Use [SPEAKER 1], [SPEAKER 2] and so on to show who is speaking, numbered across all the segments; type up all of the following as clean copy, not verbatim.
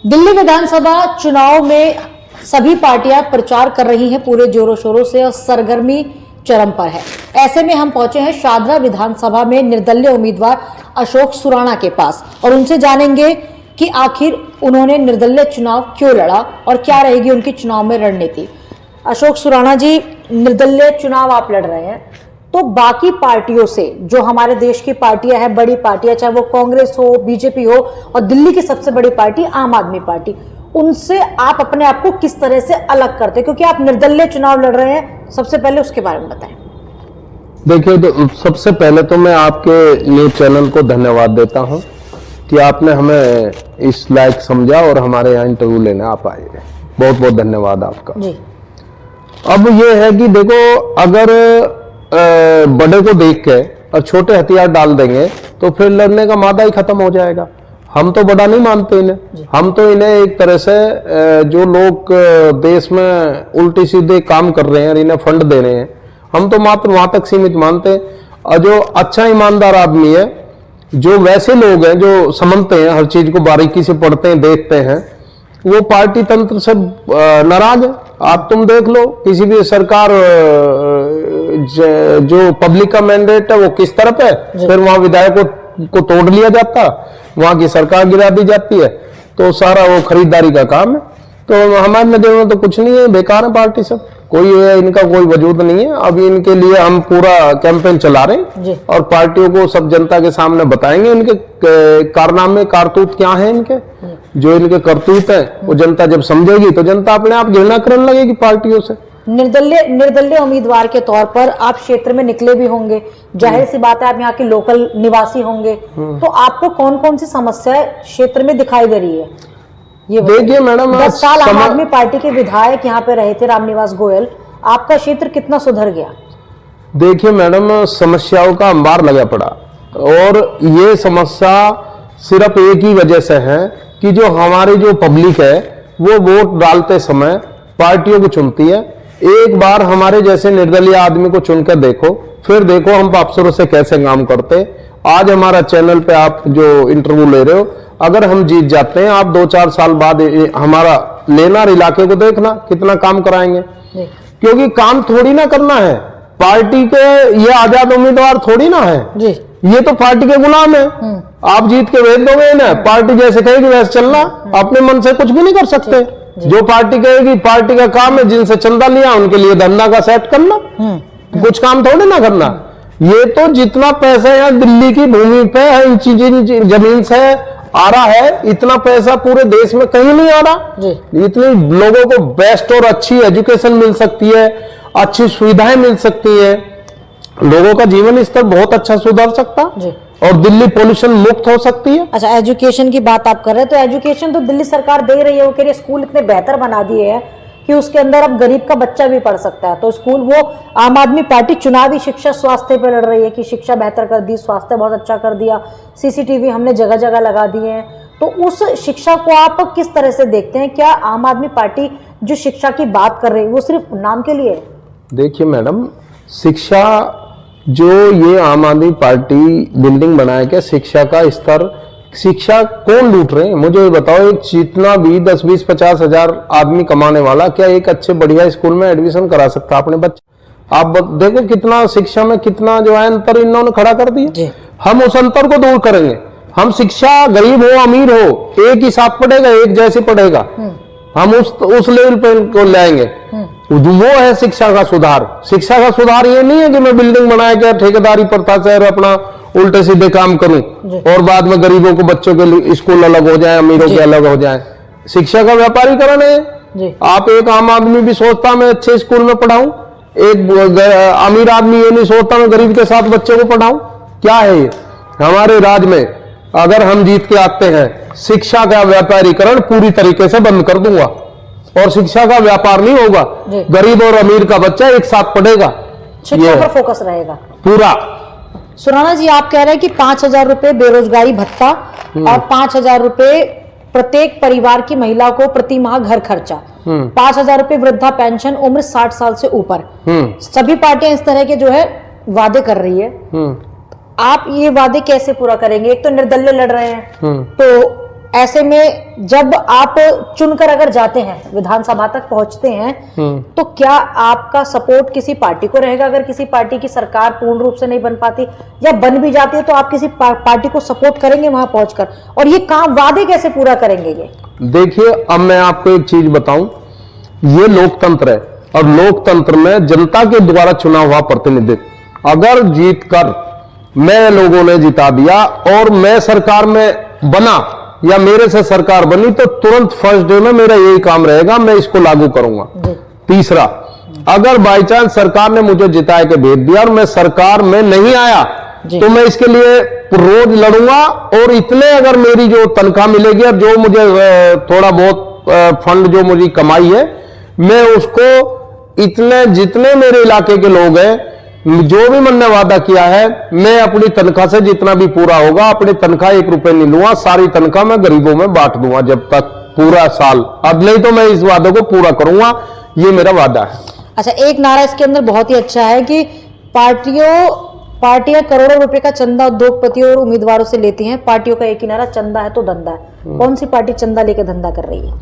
[SPEAKER 1] दिल्ली विधानसभा चुनाव में सभी पार्टियां प्रचार कर रही हैं पूरे जोरों शोरों से और सरगर्मी चरम पर है। ऐसे में हम पहुंचे हैं शादरा विधानसभा में निर्दलीय उम्मीदवार अशोक सुराणा के पास और उनसे जानेंगे कि आखिर उन्होंने निर्दलीय चुनाव क्यों लड़ा और क्या रहेगी उनकी चुनाव में रणनीति। अशोक सुराणा जी, निर्दलीय चुनाव आप लड़ रहे हैं, तो बाकी पार्टियों से जो हमारे देश की पार्टियां हैं, बड़ी पार्टियां, चाहे वो कांग्रेस हो, बीजेपी हो और दिल्ली की सबसे बड़ी पार्टी आम आदमी पार्टी, उनसे आप अपने आप को किस तरह से अलग करते हैं, क्योंकि आप निर्दलीय चुनाव लड़ रहे हैं? सबसे पहले उसके बारे में बताएं।
[SPEAKER 2] देखिए, तो सबसे पहले तो मैं आपके न्यूज चैनल को धन्यवाद देता हूं कि आपने हमें इस लायक समझा और हमारे यहाँ इंटरव्यू लेने आप आए। बहुत बहुत धन्यवाद आपका
[SPEAKER 1] जी।
[SPEAKER 2] अब ये है कि देखो, अगर बड़े को देख के और छोटे हथियार डाल देंगे तो फिर लड़ने का मादा ही खत्म हो जाएगा। हम तो बड़ा नहीं मानते इन्हें, हम तो इन्हें एक तरह से जो लोग देश में उल्टी सीधे काम कर रहे हैं और इन्हें फंड दे रहे हैं, हम तो मात्र वहां तक सीमित मानते हैं। और जो अच्छा ईमानदार आदमी है, जो वैसे लोग हैं जो समझते हैं, हर चीज को बारीकी से पढ़ते हैं, देखते हैं, वो पार्टी तंत्र से नाराज है। आप तुम देख लो, किसी भी सरकार जो पब्लिक का मैंडेट है वो किस तरफ है, फिर वहां विधायकों को तोड़ लिया जाता, वहां की सरकार गिरा दी जाती है, तो सारा वो खरीदारी का काम है। तो हमारे नजर में तो कुछ नहीं है, बेकार है पार्टी सब, कोई इनका कोई वजूद नहीं है। अभी इनके लिए हम पूरा कैंपेन चला रहे हैं और पार्टियों को सब जनता के सामने बताएंगे इनके कारनामे, कारतूत क्या है इनके, जो इनके करतूत है वो जनता जब समझेगी तो जनता अपने आप घृणा करने लगेगी पार्टियों से।
[SPEAKER 1] निर्दलीय उम्मीदवार के तौर पर आप क्षेत्र में निकले भी होंगे, जाहिर सी बात है आप यहाँ के लोकल निवासी होंगे, तो आपको कौन कौन सी समस्याएं क्षेत्र में दिखाई दे रही है? ये
[SPEAKER 2] देखिए मैडम,
[SPEAKER 1] 10 साल आम आदमी पार्टी के विधायक यहाँ पे रहे थे, रामनिवास गोयल, आपका क्षेत्र कितना सुधर गया?
[SPEAKER 2] देखिए मैडम, समस्याओं का अंबार लगा पड़ा और ये समस्या सिर्फ एक ही वजह से है कि जो हमारी जो पब्लिक है वो वोट डालते समय पार्टियों को चुनती है। एक बार हमारे जैसे निर्दलीय आदमी को चुनकर देखो, फिर देखो हम अफसरों से कैसे काम करते। आज हमारा चैनल पे आप जो इंटरव्यू ले रहे हो, अगर हम जीत जाते हैं, आप 2-4 साल बाद हमारा लेनार इलाके को देखना कितना काम कराएंगे, क्योंकि काम थोड़ी ना करना है पार्टी के, ये आजाद उम्मीदवार थोड़ी ना है जी। ये तो पार्टी के गुलाम है। आप जीत के भेज दोगे ना, पार्टी जैसे कहेगी वैसे चलना, अपने मन से कुछ भी नहीं कर सकते। जो पार्टी कहेगी, पार्टी का काम है जिनसे चंदा लिया उनके लिए धंधा का सेट करना, कुछ काम थोड़ी ना करना। ये तो जितना पैसा यहाँ दिल्ली की भूमि पे है, इन जमीन से आ रहा है, इतना पैसा पूरे देश में कहीं नहीं आ रहा। इतने लोगों को बेस्ट और अच्छी एजुकेशन मिल सकती है, अच्छी सुविधाएं मिल सकती है, लोगों का जीवन स्तर बहुत अच्छा सुधर सकता और दिल्ली पोल्यूशन मुक्त हो सकती है।
[SPEAKER 1] अच्छा, एजुकेशन की बात आप कर रहे हैं, तो एजुकेशन तो दिल्ली सरकार दे रही है, वो कह रही है स्कूल इतने बेहतर बना दिए हैं कि उसके अंदर अब गरीब का बच्चा भी पढ़ सकता है। तो स्कूल, वो आम आदमी पार्टी चुनावी शिक्षा स्वास्थ्य पे लड़ रही है कि शिक्षा बेहतर कर दी, स्वास्थ्य बहुत अच्छा कर दिया, सीसीटीवी हमने जगह जगह लगा दिए हैं। तो उस शिक्षा को आप किस तरह से देखते हैं? क्या आम आदमी पार्टी जो शिक्षा की बात कर रही है वो सिर्फ नाम के लिए है?
[SPEAKER 2] देखिए मैडम, शिक्षा जो ये आम आदमी पार्टी बिल्डिंग बनाए के शिक्षा का स्तर, शिक्षा कौन लूट रहे हैं मुझे बताओ। एक जितना भी 10-20-50 हजार आदमी कमाने वाला क्या एक अच्छे बढ़िया स्कूल में एडमिशन करा सकता अपने बच्चे? आप देखो कितना शिक्षा में कितना जो है अंतर इन्होंने खड़ा कर दिया। हम उस अंतर को दूर करेंगे। हम शिक्षा गरीब हो अमीर हो एक ही साथ पढ़ेगा, एक जैसे पढ़ेगा, हम उस लेवल पे को लाएंगे। वो है शिक्षा का सुधार। शिक्षा का सुधार ये नहीं है कि मैं बिल्डिंग बनाया क्या ठेकेदारी प्रथा से अपना उल्टे सीधे काम करूं और बाद में गरीबों को बच्चों के स्कूल अलग हो जाए, अमीरों के अलग हो जाए। शिक्षा का व्यापारीकरण है। आप एक आम आदमी भी सोचता मैं अच्छे स्कूल में पढ़ाऊं, एक अमीर आदमी ये नहीं सोचता मैं गरीब के साथ बच्चों को पढ़ाऊं। क्या है ये? हमारे राज्य में अगर हम जीत के आते हैं, शिक्षा का व्यापारीकरण पूरी तरीके से बंद कर दूंगा और शिक्षा का व्यापार नहीं होगा। गरीब और अमीर का बच्चा एक साथ पढ़ेगा,
[SPEAKER 1] शिक्षा पर फोकस रहेगा पूरा। सुराणा जी, आप कह रहे हैं कि 5,000 रुपए बेरोजगारी भत्ता और 5,000 रुपए प्रत्येक परिवार की महिला को प्रति माह घर खर्चा, 5,000 रुपए वृद्धा पेंशन उम्र 60 साल से ऊपर, सभी पार्टियां इस तरह के जो है वादे कर रही है। आप ये वादे कैसे पूरा करेंगे? एक तो निर्दलीय लड़ रहे हैं, तो ऐसे में जब आप चुनकर अगर जाते हैं, विधानसभा तक पहुंचते हैं, तो क्या आपका सपोर्ट किसी पार्टी को रहेगा? अगर किसी पार्टी की सरकार पूर्ण रूप से नहीं बन पाती या बन भी जाती है, तो आप किसी पार्टी को सपोर्ट करेंगे वहां पहुंचकर? और ये काम वादे कैसे पूरा करेंगे ये?
[SPEAKER 2] देखिए, अब मैं आपको एक चीज बताऊं, ये लोकतंत्र है और लोकतंत्र में जनता के द्वारा चुना हुआ प्रतिनिधित्व, अगर जीत कर मैं लोगों ने जिता दिया और मैं सरकार में बना या मेरे से सरकार बनी, तो तुरंत फर्स्ट डे में मेरा यही काम रहेगा, मैं इसको लागू करूंगा। तीसरा, अगर बाई चांस सरकार ने मुझे जिता के भेज दिया और मैं सरकार में नहीं आया, तो मैं इसके लिए रोज लड़ूंगा और इतने अगर मेरी जो तनख्वाह मिलेगी और जो मुझे थोड़ा बहुत फंड जो मुझे कमाई है, मैं उसको इतने जितने मेरे इलाके के लोग हैं, जो भी मैंने वादा किया है, मैं अपनी तनख्वाह से जितना भी पूरा होगा, अपनी तनख्वाह 1 रुपए नहीं लूंगा, सारी तनख्वाह मैं गरीबों में बांट दूंगा जब तक पूरा साल। अब नहीं तो मैं इस वादे को पूरा करूंगा, ये मेरा वादा है।
[SPEAKER 1] अच्छा, एक नारा इसके अंदर बहुत ही अच्छा है कि पार्टियां करोड़ों रुपए का चंदा उद्योगपतियों और उम्मीदवारों से लेती हैं। पार्टियों का एक ही नारा, चंदा है तो धंधा है। कौन सी पार्टी चंदा लेकर धंधा कर रही है?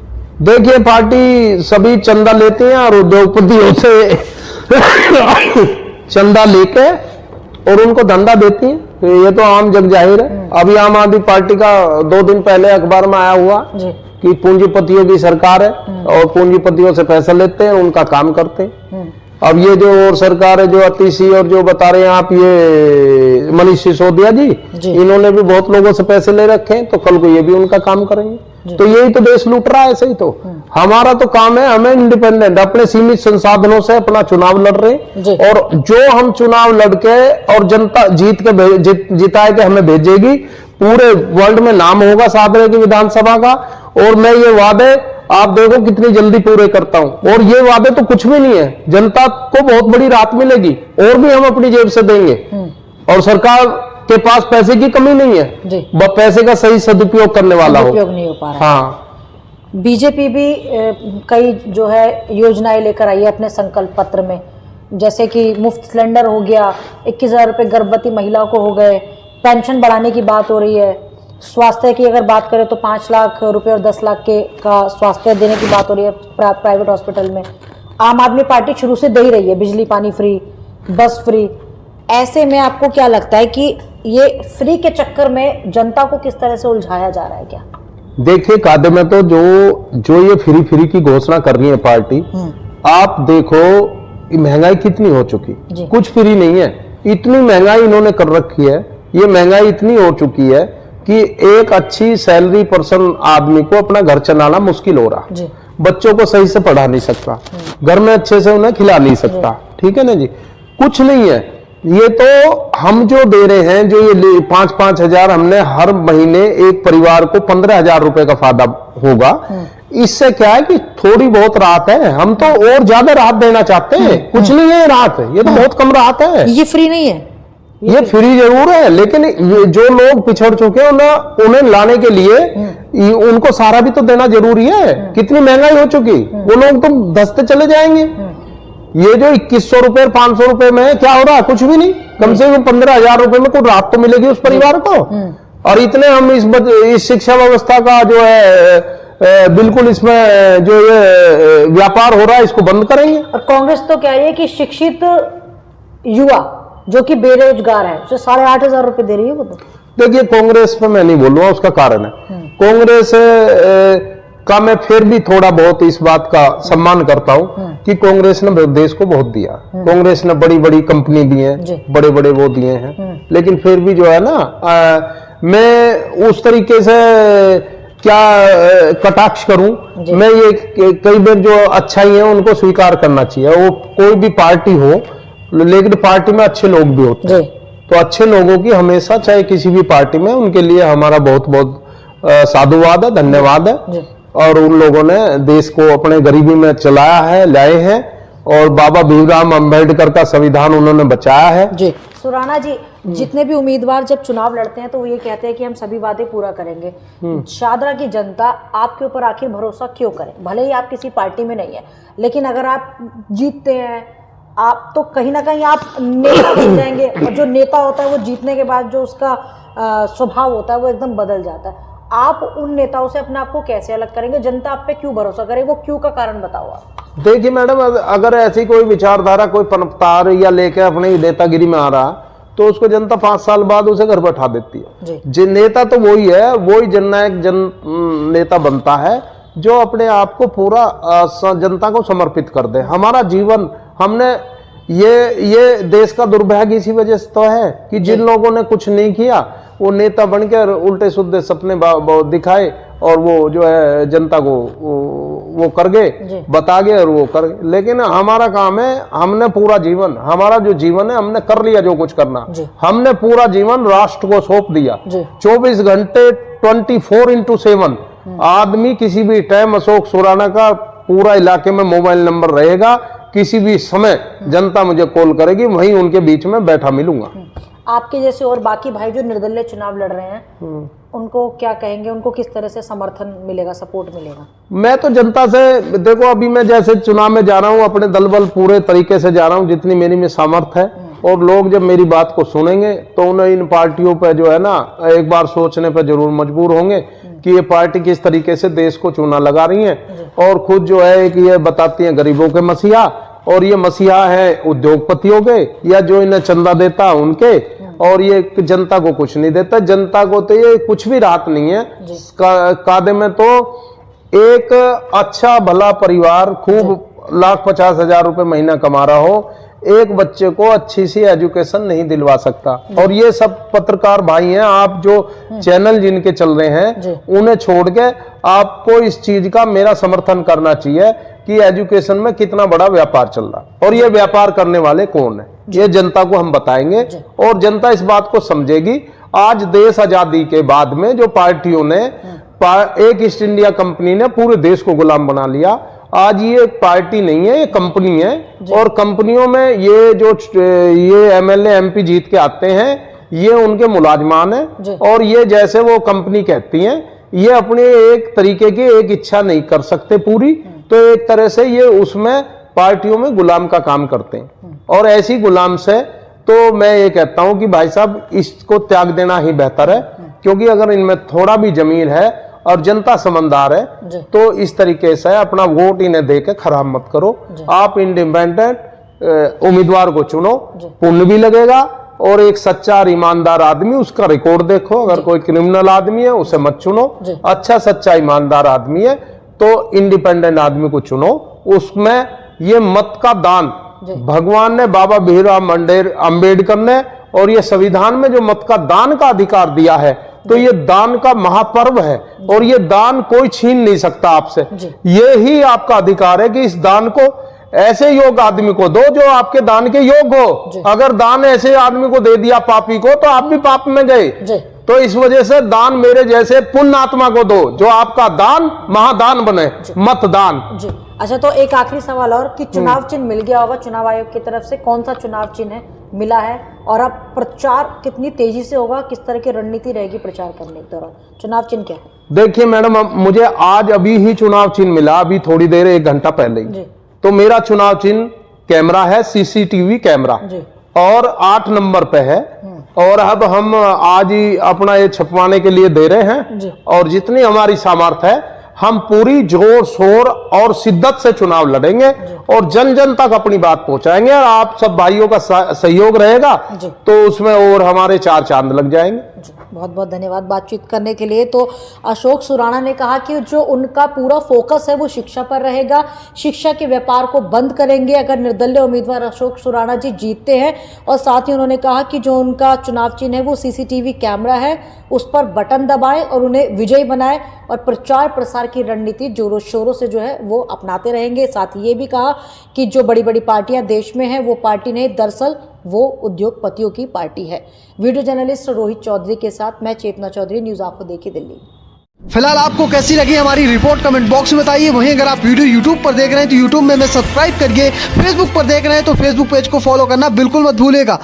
[SPEAKER 2] देखिए, पार्टी सभी चंदा लेते हैं और उद्योगपतियों से चंदा लेके और उनको धंधा देती है, ये तो आम जग जाहिर है। अभी आम आदमी पार्टी का 2 दिन पहले अखबार में आया हुआ कि पूंजीपतियों की सरकार है और पूंजीपतियों से पैसा लेते हैं, उनका काम करते हैं। अब ये जो और सरकार है, जो अतिशी और जो बता रहे हैं आप, ये मनीष सिसोदिया जी, इन्होंने भी बहुत लोगों से पैसे ले रखे हैं, तो कल को ये भी उनका काम करेंगे। तो यही तो देश लूट रहा है। ऐसे ही तो हमारा तो काम है, हमें इंडिपेंडेंट अपने सीमित संसाधनों से अपना चुनाव लड़ रहे हैं, और जो हम चुनाव लड़के और जनता जिताए के हमें भेजेगी, पूरे वर्ल्ड में नाम होगा सादरे की विधानसभा का। और मैं ये वादे आप देखो कितनी जल्दी पूरे करता हूं, और ये वादे तो कुछ भी नहीं है, जनता को बहुत बड़ी राहत मिलेगी और भी हम अपनी जेब से देंगे, और सरकार के पास पैसे की कमी नहीं है, बस पैसे का सही सदुपयोग करने वाला हो।
[SPEAKER 1] नहीं हो पा रहा।
[SPEAKER 2] हाँ,
[SPEAKER 1] बीजेपी भी कई जो है योजनाएं लेकर आई है अपने संकल्प पत्र में, जैसे कि मुफ्त सिलेंडर हो गया, 21,000 रुपए गर्भवती महिलाओं को हो गए, पेंशन बढ़ाने की बात हो रही है, स्वास्थ्य की अगर बात करें तो 5 लाख रुपए और 10 लाख के का स्वास्थ्य देने की बात हो रही है प्राइवेट हॉस्पिटल में। आम आदमी पार्टी शुरू से दे ही रही है, बिजली पानी फ्री, बस फ्री। ऐसे में आपको क्या लगता है कि ये फ्री के चक्कर में जनता को किस तरह से उलझाया जा रहा है? क्या
[SPEAKER 2] देखिए, कायदे में तो जो ये फ्री की घोषणा कर रही है पार्टी, आप देखो महंगाई कितनी हो चुकी, कुछ फ्री नहीं है, इतनी महंगाई इन्होंने कर रखी है। ये महंगाई इतनी हो चुकी है कि एक अच्छी सैलरी पर्सन आदमी को अपना घर चलाना मुश्किल हो रहा, बच्चों को सही से पढ़ा नहीं सकता, घर में अच्छे से उन्हें खिला नहीं सकता, ठीक है ना जी, कुछ नहीं है। ये तो हम जो दे रहे हैं, जो ये 5-5 हजार हमने हर महीने एक परिवार को 15,000 रुपए का फायदा होगा, इससे क्या है कि थोड़ी बहुत राहत है। हम तो और ज्यादा राहत देना चाहते हैं, कुछ नहीं है राहत, ये तो बहुत कम राहत है।
[SPEAKER 1] ये फ्री नहीं है,
[SPEAKER 2] ये फ्री जरूर है, लेकिन जो लोग पिछड़ चुके हैं उन्हें लाने के लिए उनको सहारा भी तो देना जरूरी है। कितनी महंगाई हो चुकी, वो लोग तो धंसते चले जाएंगे। ये जो 2100 रुपए 500 रुपए में क्या हो रहा है? कुछ भी नहीं, कम से कम 15,000 रुपए में कुछ राहत तो मिलेगी उस परिवार को। और इतने हम इस शिक्षा व्यवस्था का जो है बिल्कुल इसमें जो ये व्यापार हो रहा है, इसको बंद करेंगे।
[SPEAKER 1] और कांग्रेस तो क्या है कि शिक्षित युवा जो कि बेरोजगार है उसे 8,500 रुपए दे रही है वो तो।
[SPEAKER 2] देखिए, कांग्रेस पे मैं नहीं बोलूंगा, उसका कारण है कांग्रेस का मैं फिर भी थोड़ा बहुत इस बात का सम्मान करता हूं कि कांग्रेस ने देश को बहुत दिया, कांग्रेस ने बड़ी बड़ी कंपनी दी है, बड़े बड़े वो दिए हैं, लेकिन फिर भी जो है ना, मैं उस तरीके से क्या कटाक्ष करूं। मैं ये कई बार जो अच्छाई है उनको स्वीकार करना चाहिए, वो कोई भी पार्टी हो, लेकिन पार्टी में अच्छे लोग भी होते हैं, तो अच्छे लोगों की हमेशा, चाहे किसी भी पार्टी में, उनके लिए हमारा बहुत बहुत साधुवाद है, धन्यवाद है। और उन लोगों ने देश को अपने गरीबी में चलाया है, लाए हैं, और बाबा भीमराव अंबेडकर का संविधान उन्होंने बचाया है जी।
[SPEAKER 1] सुराना जी, जितने भी उम्मीदवार जब चुनाव लड़ते हैं तो वो ये कहते हैं कि हम सभी वादे पूरा करेंगे। शादरा की जनता आपके ऊपर आखिर भरोसा क्यों करे? भले ही आप किसी पार्टी में नहीं है, लेकिन अगर आप जीतते हैं, आप तो कहीं ना कहीं आप नेता बन जाएंगे, और जो नेता होता है वो जीतने के बाद जो उसका स्वभाव होता है वो एकदम बदल जाता है। आप उन नेताओं से अपने आप को कैसे अलग करेंगे? जनता आप पे क्यों भरोसा करे? वो क्यों का कारण बताओ आप।
[SPEAKER 2] देखिए मैडम, अगर ऐसी कोई विचारधारा कोई पनपता आ रही या लेके अपनी नेतागिरी में आ रहा, तो उसको जनता 5 साल बाद उसे घर पर उठा देती है। जो नेता तो वही है, वही जननायक नेता बनता है जो अपने आप को पूरा जनता को समर्पित कर दे। हमारा जीवन, हमने ये देश का दुर्भाग्य इसी वजह से तो है कि जिन लोगों ने कुछ नहीं किया वो नेता बनकर उल्टे सुद्धे सपने दिखाए और वो जो है जनता को वो कर गए, बता गए और वो कर गए। लेकिन हमारा काम है, हमने पूरा जीवन, हमारा जो जीवन है हमने कर लिया जो कुछ करना। हमने पूरा जीवन राष्ट्र को सौंप दिया। 24 घंटे 24x7 आदमी किसी भी टाइम अशोक सुराना का पूरा इलाके में मोबाइल नंबर रहेगा। किसी भी समय जनता मुझे कॉल करेगी, वहीं उनके बीच में बैठा मिलूंगा।
[SPEAKER 1] आपके जैसे और बाकी भाई जो निर्दलीय चुनाव लड़ रहे हैं उनको क्या कहेंगे? उनको किस तरह से समर्थन मिलेगा, सपोर्ट मिलेगा?
[SPEAKER 2] मैं तो जनता से, देखो अभी मैं जैसे चुनाव में जा रहा हूँ, अपने दल बल पूरे तरीके से जा रहा हूँ जितनी मेरी में सामर्थ्य है। और लोग जब मेरी बात को सुनेंगे तो उन्हें इन पार्टियों पे जो है ना एक बार सोचने पे जरूर मजबूर होंगे कि ये पार्टी किस तरीके से देश को चूना लगा रही है। और खुद जो है कि ये बताती हैं गरीबों के मसीहा, और ये मसीहा है उद्योगपतियों के या जो इन्हें चंदा देता उनके, और ये जनता को कुछ नहीं देता। जनता को तो ये कुछ भी राहत नहीं है। कायदे में तो एक अच्छा भला परिवार खूब 1,50,000 रुपए महीना कमा रहा हो, एक बच्चे को अच्छी सी एजुकेशन नहीं दिलवा सकता। और ये सब पत्रकार भाई हैं, आप जो चैनल जिनके चल रहे हैं उन्हें छोड़ के आपको इस चीज का मेरा समर्थन करना चाहिए कि एजुकेशन में कितना बड़ा व्यापार चल रहा, और ये व्यापार करने वाले कौन है ये जनता को हम बताएंगे और जनता इस बात को समझेगी। आज देश आजादी के बाद में जो पार्टियों ने, एक ईस्ट इंडिया कंपनी ने पूरे देश को गुलाम बना लिया। आज ये एक पार्टी नहीं है, ये कंपनी है। और कंपनियों में ये एमएलए एमपी जीत के आते हैं, ये उनके मुलाजमान हैं। और ये जैसे वो कंपनी कहती हैं, ये अपने एक तरीके की एक इच्छा नहीं कर सकते पूरी, तो एक तरह से ये उसमें पार्टियों में गुलाम का काम करते हैं। और ऐसी गुलाम से तो मैं ये कहता हूं कि भाई साहब इसको त्याग देना ही बेहतर है, क्योंकि अगर इनमें थोड़ा भी जमीन है और जनता समझदार है तो इस तरीके से अपना वोट इन्हें देके खराब मत करो। आप इंडिपेंडेंट उम्मीदवार को चुनो, पुण्य भी लगेगा। और एक सच्चा और ईमानदार आदमी, उसका रिकॉर्ड देखो। अगर कोई क्रिमिनल आदमी है उसे मत चुनो, अच्छा सच्चा ईमानदार आदमी है तो इंडिपेंडेंट आदमी को चुनो। उसमें ये मत का दान भगवान ने, बाबा भीमराव अंबेडकर ने, और ये संविधान में जो मत का दान का अधिकार दिया है, तो ये दान का महापर्व है और ये दान कोई छीन नहीं सकता आपसे। ये ही आपका अधिकार है कि इस दान को ऐसे योग्य आदमी को दो जो आपके दान के योग्य हो। अगर दान ऐसे आदमी को दे दिया पापी को, तो आप भी पाप में गए। तो इस वजह से दान मेरे जैसे पुण्य आत्मा को दो जो आपका दान महादान बने, मतदान।
[SPEAKER 1] अच्छा, तो एक आखिरी सवाल और कि चुनाव चिन्ह मिल गया होगा चुनाव आयोग की तरफ से, कौन सा चुनाव चिन्ह है मिला है? और अब प्रचार कितनी तेजी से होगा, किस तरह की रणनीति रहेगी प्रचार करने के दौरान? चुनाव चिन्ह क्या है?
[SPEAKER 2] देखिए मैडम, मुझे आज अभी ही चुनाव चिन्ह मिला, अभी थोड़ी देर 1 घंटा पहले ही। तो मेरा चुनाव चिन्ह कैमरा है, सीसीटीवी कैमरा, और 8 नंबर पे है। और अब हम आज ही अपना ये छपवाने के लिए दे रहे हैं। और जितनी हमारी सामर्थ्य है हम पूरी जोर शोर और शिद्दत से चुनाव लड़ेंगे और जन जन तक अपनी बात पहुंचाएंगे। और आप सब भाइयों का सहयोग रहेगा तो उसमें और हमारे 4 चांद लग जाएंगे।
[SPEAKER 1] बहुत बहुत धन्यवाद बातचीत करने के लिए। तो अशोक सुराणा ने कहा कि जो उनका पूरा फोकस है वो शिक्षा पर रहेगा, शिक्षा के व्यापार को बंद करेंगे अगर निर्दलीय उम्मीदवार अशोक सुराणा जी जीतते हैं। और साथ ही उन्होंने कहा कि जो उनका चुनाव चिन्ह है वो सीसीटीवी कैमरा है, उस पर बटन दबाएं और उन्हें विजयी बनाएं और प्रचार प्रसार की रणनीति जोरों शोरों से जो है वो अपनाते रहेंगे। साथ ही ये भी कहा कि जो बड़ी बड़ी पार्टियां देश में हैं वो पार्टी नहीं, दरअसल वो उद्योगपतियों की पार्टी है। वीडियो जर्नलिस्ट रोहित चौधरी के साथ मैं चेतना चौधरी, न्यूज़ आंखों देखी, दिल्ली।
[SPEAKER 3] फिलहाल आपको कैसी लगी हमारी रिपोर्ट कमेंट बॉक्स में बताइए। वहीं अगर आप वीडियो YouTube पर देख रहे हैं तो YouTube में सब्सक्राइब करिए, Facebook पर देख रहे हैं तो Facebook पेज को फॉलो करना बिल्कुल मत भूलिएगा।